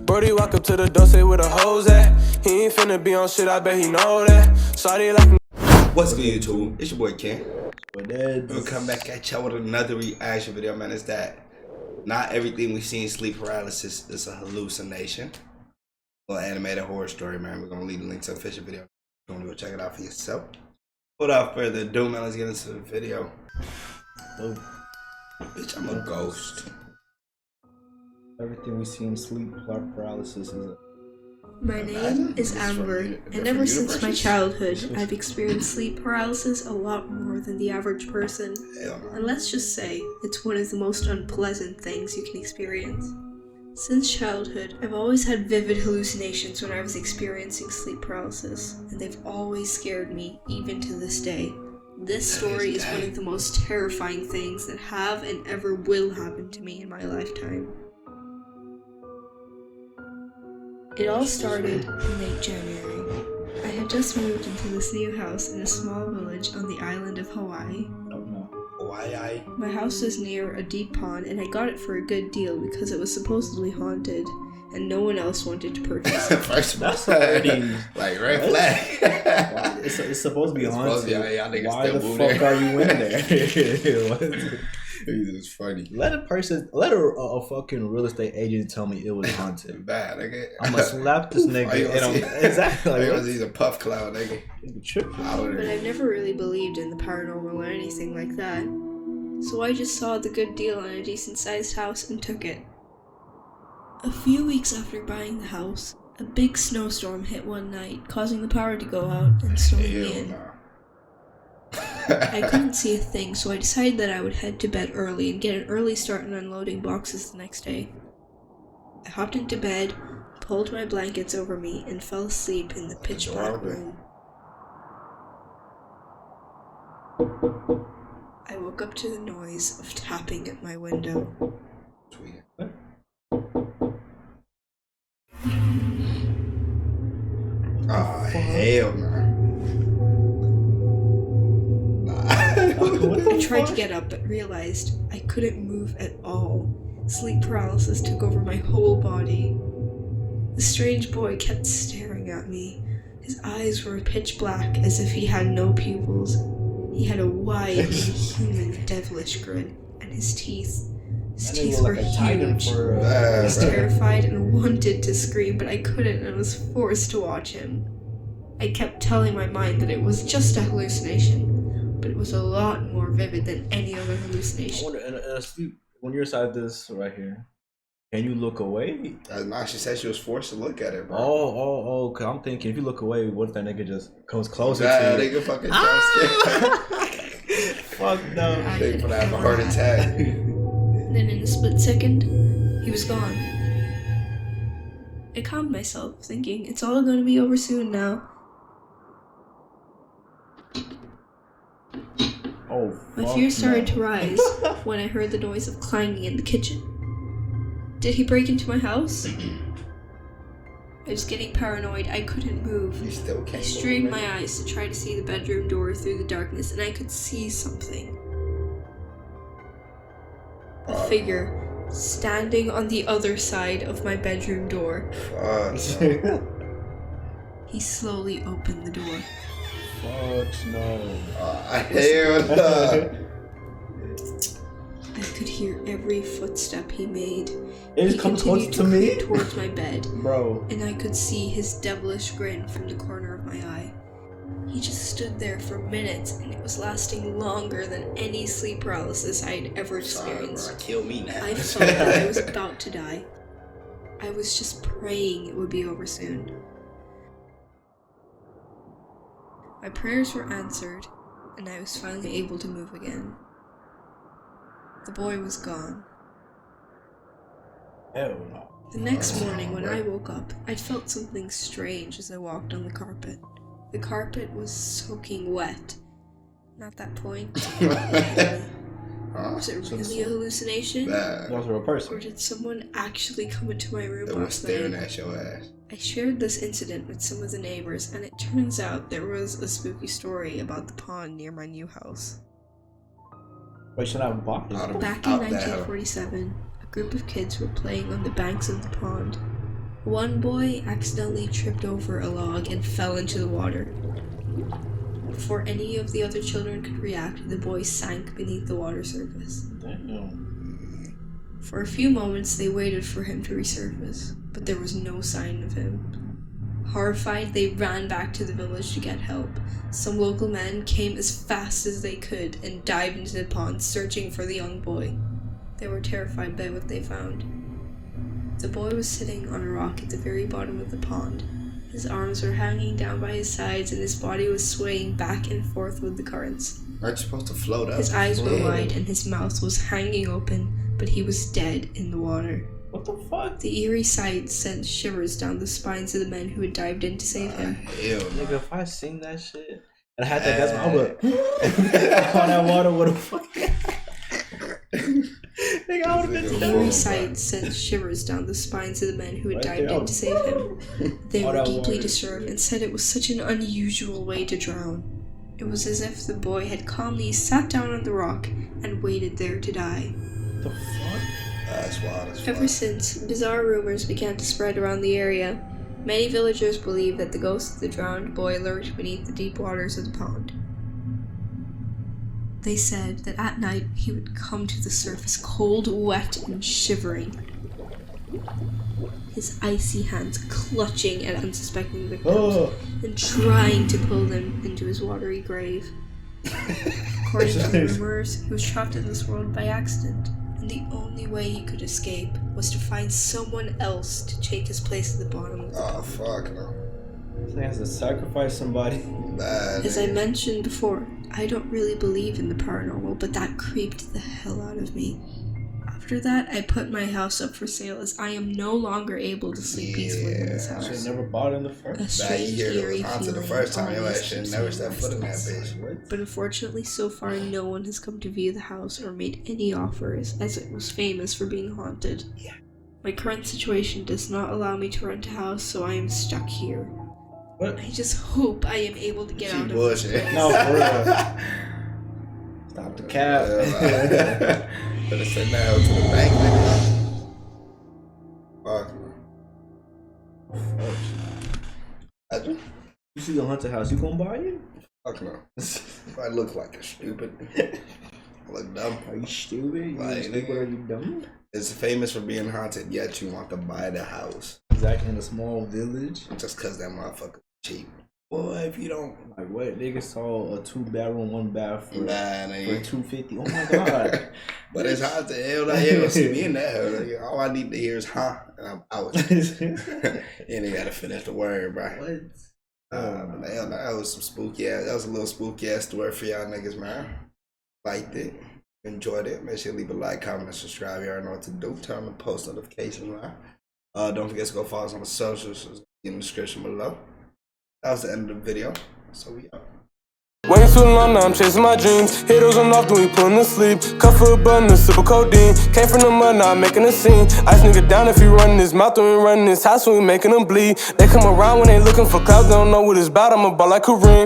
Brody walk up to the door, say where the hoes at. He ain't finna be on shit, I bet he know that. Shawty like. What's good, YouTube? It's your boy Ken. Deadz. We'll come back at y'all with another reaction video, man. It's that not everything we see in sleep paralysis is a hallucination. A little animated horror story, man. We're gonna leave the link to the official video. You're gonna go check it out for yourself. Without further ado, man, let's get into the video. Oh. Bitch, I'm a ghost. Everything we see in sleep paralysis is a... My name is Amber, and ever since my childhood, I've experienced sleep paralysis a lot more than the average person. And let's just say, it's one of the most unpleasant things you can experience. Since childhood, I've always had vivid hallucinations when I was experiencing sleep paralysis, and they've always scared me, even to this day. This story is one of the most terrifying things that have and ever will happen to me in my lifetime. It all started in late January. I had just moved into this new house in a small village on the island of Hawaii. Hawaii. My house was near a deep pond, and I got it for a good deal because it was supposedly haunted, and no one else wanted to purchase it. First of all, that's already like red flag. It's supposed to be haunted. Why the fuck there? are you in there? It's funny. Let a fucking real estate agent tell me it was haunted. Bad, nigga. I'ma slap this nigga. Exactly. Like, he's a puff cloud, nigga. But I've never really believed in the paranormal or anything like that. So I just saw the good deal on a decent sized house and took it. A few weeks after buying the house, a big snowstorm hit one night, causing the power to go out and snowing me in. I couldn't see a thing, so I decided that I would head to bed early and get an early start on unloading boxes the next day. I hopped into bed, pulled my blankets over me, and fell asleep in the pitch black room. I woke up to the noise of tapping at my window. Oh, hell no. I tried to get up, but realized I couldn't move at all. Sleep paralysis took over my whole body. The strange boy kept staring at me. His eyes were pitch black, as if he had no pupils. He had a wide, inhuman, devilish grin, and his teeth were huge. I was terrified and wanted to scream, but I couldn't and was forced to watch him. I kept telling my mind that it was just a hallucination, but it was a lot more vivid than any other hallucination. I wonder, in a sleep, when you're inside this right here, can you look away? Nah, she said she was forced to look at it, bro. Oh, cause I'm thinking if you look away, what if that nigga just comes closer to you? Nigga fucking jump scared. Fuck no. They gonna have a heart attack. Then in a split second, he was gone. I calmed myself, thinking it's all gonna be over soon now. Oh, My fears started to rise when I heard the noise of clanging in the kitchen. Did he break into my house? I was getting paranoid. I couldn't move. You still can't. I strained my eyes to try to see the bedroom door through the darkness, and I could see something. A figure standing on the other side of my bedroom door. Fuck. He slowly opened the door. Fuck no. Hell no. I could hear every footstep he made. It comes close to me towards my bed, bro. And I could see his devilish grin from the corner of my eye. He just stood there for minutes, and it was lasting longer than any sleep paralysis I had ever experienced. Sorry, bro, kill me now. I felt that I was about to die. I was just praying it would be over soon. My prayers were answered, and I was finally able to move again. The boy was gone. Hell no. The next morning, when I woke up, I felt something strange as I walked on the carpet. The carpet was soaking wet. At that point, was it really a hallucination? That was a real person. Or did someone actually come into my room They were last staring night? at your ass. I shared this incident with some of the neighbors, and it turns out there was a spooky story about the pond near my new house. Wait, should I have bought it? Back in 1947, a group of kids were playing on the banks of the pond. One boy accidentally tripped over a log and fell into the water. Before any of the other children could react, the boy sank beneath the water surface. Damn. For a few moments, they waited for him to resurface, but there was no sign of him. Horrified, they ran back to the village to get help. Some local men came as fast as they could and dived into the pond searching for the young boy. They were terrified by what they found. The boy was sitting on a rock at the very bottom of the pond. His arms were hanging down by his sides and his body was swaying back and forth with the currents. Aren't you supposed to float up? His eyes were wide and his mouth was hanging open, but he was dead in the water. What the fuck? The eerie sight sent shivers down the spines of the men who had dived in to save him. Hell no. Nigga, if I seen that shit and I had that, that's my I on that water, what the fuck? Nigga, I would have been The eerie sight sent shivers down the spines of the men who had dived in to save him. They were deeply disturbed and said it was such an unusual way to drown. It was as if the boy had calmly sat down on the rock and waited there to die. What the fuck? That's wild as fuck. Ever since, bizarre rumors began to spread around the area. Many villagers believe that the ghost of the drowned boy lurked beneath the deep waters of the pond. They said that at night he would come to the surface cold, wet, and shivering. His icy hands clutching at unsuspecting victims and trying to pull them into his watery grave. According to the rumors, he was trapped in this world by accident, and the only way he could escape was to find someone else to take his place at the bottom of the pond. Oh, fuck no. He has to sacrifice somebody. Bad. As I mentioned before, I don't really believe in the paranormal, but that creeped the hell out of me. After that, I put my house up for sale as I am no longer able to sleep peacefully in this I house. should never bought it in the first. A Bad, strange, you hear it eerie was haunted the feeling first time. Your always ass should keeps never me step foot in that restless. bitch. But unfortunately, so far, no one has come to view the house or made any offers, as it was famous for being haunted. Yeah. My current situation does not allow me to rent a house, so I am stuck here. What? I just hope I am able to get She out of this bullshit. place. No, for real. Stop the cap. Better send that out to the bank, nigga. Fuck. Imagine. You see the haunted house, you gonna buy it? Fuck no. I look like a stupid. I look dumb. Are you stupid? You Like, stupid nigga. or you dumb? It's famous for being haunted, yet you want to buy the house. Exactly, in a small village. Just cause that motherfucker cheap. Boy, if you don't. Like what? Niggas saw a 2-bedroom, 1 bath for Nah, nigga. $250. Oh my god. But it's hot to hell. Like, you ain't gonna see me in that hell. Like, all I need to hear is huh, and I'm out. And they gotta finish the word, bro. What? But hell, that was some spooky ass. That was a little spooky ass story for y'all niggas, man. Liked it, enjoyed it. Make sure you leave a like, comment, and subscribe. You already know what to do. Turn on the post notifications, man. Don't forget to go follow us on the socials in the description below. That was the end of the video. So we out. Waiting too long, now I'm chasing my dreams. Hit those on off, then we putting to sleep. Cut for a button, a sip of codeine. Came from the mud, now I'm making a scene. Ice nigga down if he running his mouth, then we running his house, when we making him bleed. They come around when they looking for clouds, they don't know what it's about. I'm a ball like Kareem.